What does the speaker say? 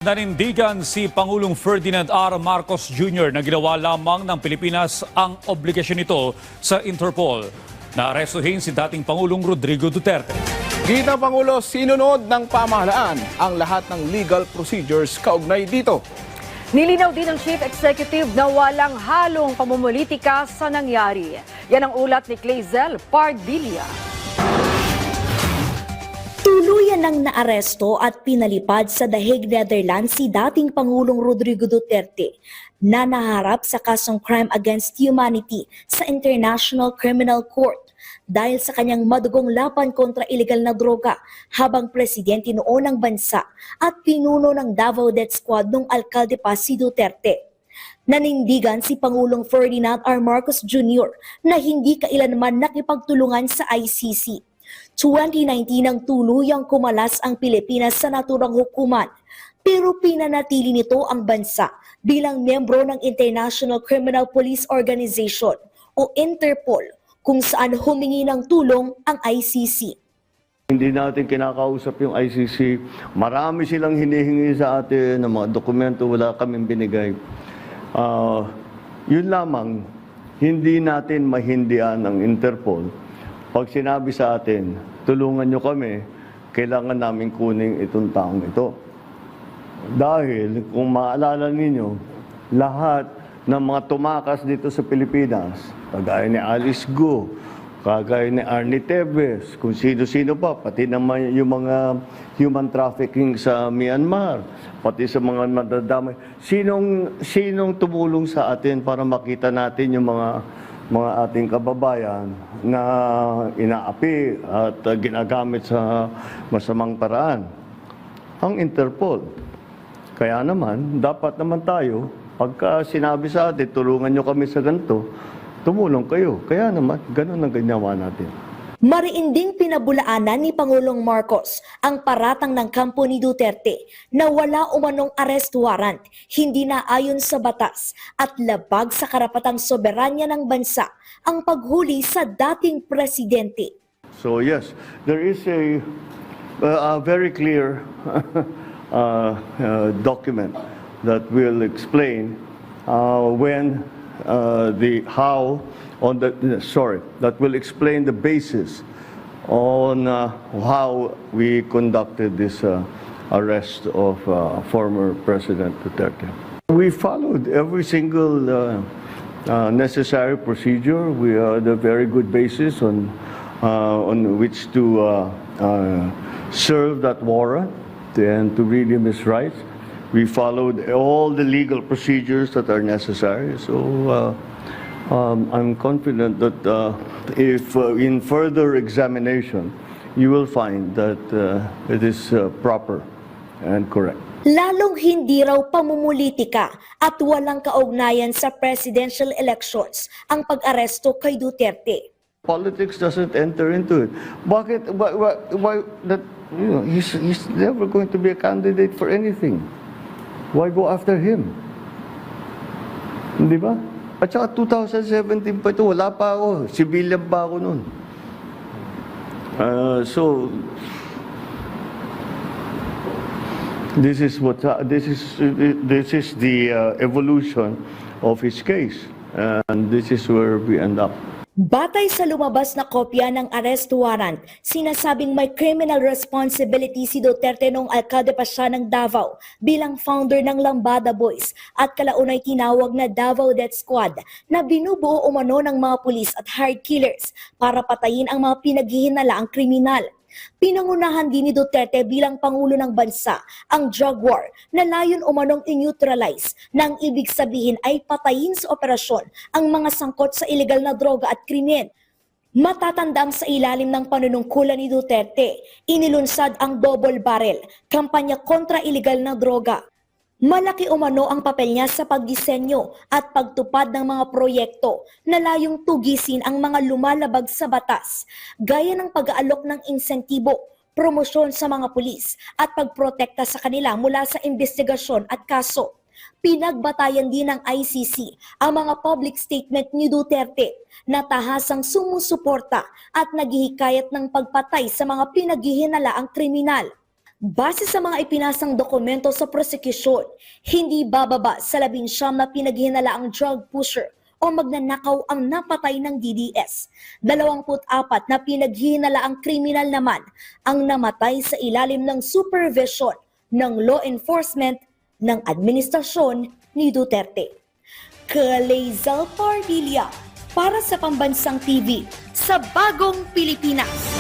Nanindigan si Pangulong Ferdinand R. Marcos Jr. na ginawa lamang ng Pilipinas ang obligasyon nito sa Interpol. Naarestuhin si dating Pangulong Rodrigo Duterte. Gina Pangulo, sinunod ng pamahalaan ang lahat ng legal procedures kaugnay dito. Nilinaw din ng Chief Executive na walang halong pamumulitika sa nangyari. Yan ang ulat ni Clazel Pardilla. Tuluyan ng naaresto at pinalipad sa The Hague, Netherlands si dating Pangulong Rodrigo Duterte na naharap sa kasong crime against humanity sa International Criminal Court dahil sa kanyang madugong laban kontra illegal na droga habang presidente noon ng bansa at pinuno ng Davao Death Squad nung alkalde pa si Duterte. Nanindigan si Pangulong Ferdinand R. Marcos Jr. na hindi kailanman nakipagtulungan sa ICC. 2019 nang tuluyang kumalas ang Pilipinas sa naturang hukuman, pero pinanatili nito ang bansa bilang miyembro ng International Criminal Police Organization o Interpol, kung saan humingi ng tulong ang ICC. Hindi natin kinakausap yung ICC. Marami silang hinihingi sa atin ng mga dokumento, wala kaming binigay. Yun lamang, hindi natin mahindian ang Interpol. Pag sinabi sa atin, tulungan nyo kami, kailangan namin kunin itong taong ito. Dahil kung maalala ninyo, lahat ng mga tumakas dito sa Pilipinas, kagaya ni Alice Go, kagaya ni Arnie Tevez, kung sino-sino pa, pati naman yung mga human trafficking sa Myanmar, pati sa mga nadadamay. Sinong tumulong sa atin para makita natin yung mga ating kababayan na inaapi at ginagamit sa masamang paraan? Ang Interpol. Kaya naman, dapat naman tayo, pagka sinabi sa atin, tulungan nyo kami sa ganito, tumulong kayo. Kaya naman, ganun ang ginawa natin. Mariinding pinabulaanan ni Pangulong Marcos ang paratang ng kampo ni Duterte na wala umanong arrest warrant, hindi na ayon sa batas at labag sa karapatang soberanya ng bansa ang paghuli sa dating presidente. So yes, there is a very clear document that will explain that will explain the basis on how we conducted this arrest of former President Duterte. We followed every single necessary procedure. We had a very good basis on which to serve that warrant and to read him his rights. We followed all the legal procedures that are necessary. So I'm confident that if in further examination, you will find that it is proper and correct. Lalong hindi raw pamumulitika at walang kaugnayan sa presidential elections ang pag-aresto kay Duterte. Politics doesn't enter into it. Bakit? Why that? You know, he's never going to be a candidate for anything. Why go after him? Di ba? At saka 2017 pa ito, wala pa ako. Civilian pa ako noon. So this is the evolution of his case, and this is where we end up. Batay sa lumabas na kopya ng arrest warrant, sinasabing may criminal responsibility si Duterte noong alkalde pa siya ng Davao bilang founder ng Lambada Boys at kalaunay tinawag na Davao Death Squad na binubuo umano ng mga pulis at hired killers para patayin ang mga pinaghihinalaang kriminal. Pinangunahan din ni Duterte bilang Pangulo ng Bansa ang drug war na layon umanong i-neutralize nang ibig sabihin ay patayin sa operasyon ang mga sangkot sa illegal na droga at krimen. Matatandang sa ilalim ng panunungkulan ni Duterte, inilunsad ang double barrel, kampanya kontra illegal na droga. Malaki umano ang papel niya sa pagdisenyo at pagtupad ng mga proyekto na layong tugisin ang mga lumalabag sa batas, gaya ng pag-aalok ng insentibo, promosyon sa mga pulis at pagprotekta sa kanila mula sa investigasyon at kaso. Pinagbatayan din ng ICC ang mga public statement ni Duterte na tahasang sumusuporta at naghihikayat ng pagpatay sa mga pinaghihinalaang kriminal. Base sa mga ipinasang dokumento sa prosekusyon, hindi bababa sa 19 na pinaghinalaang drug pusher o magnanakaw ang napatay ng DDS. 24 na pinaghinalaang kriminal naman ang namatay sa ilalim ng supervision ng law enforcement ng administrasyon ni Duterte. Kalezal Pardilla para sa Pambansang TV sa Bagong Pilipinas.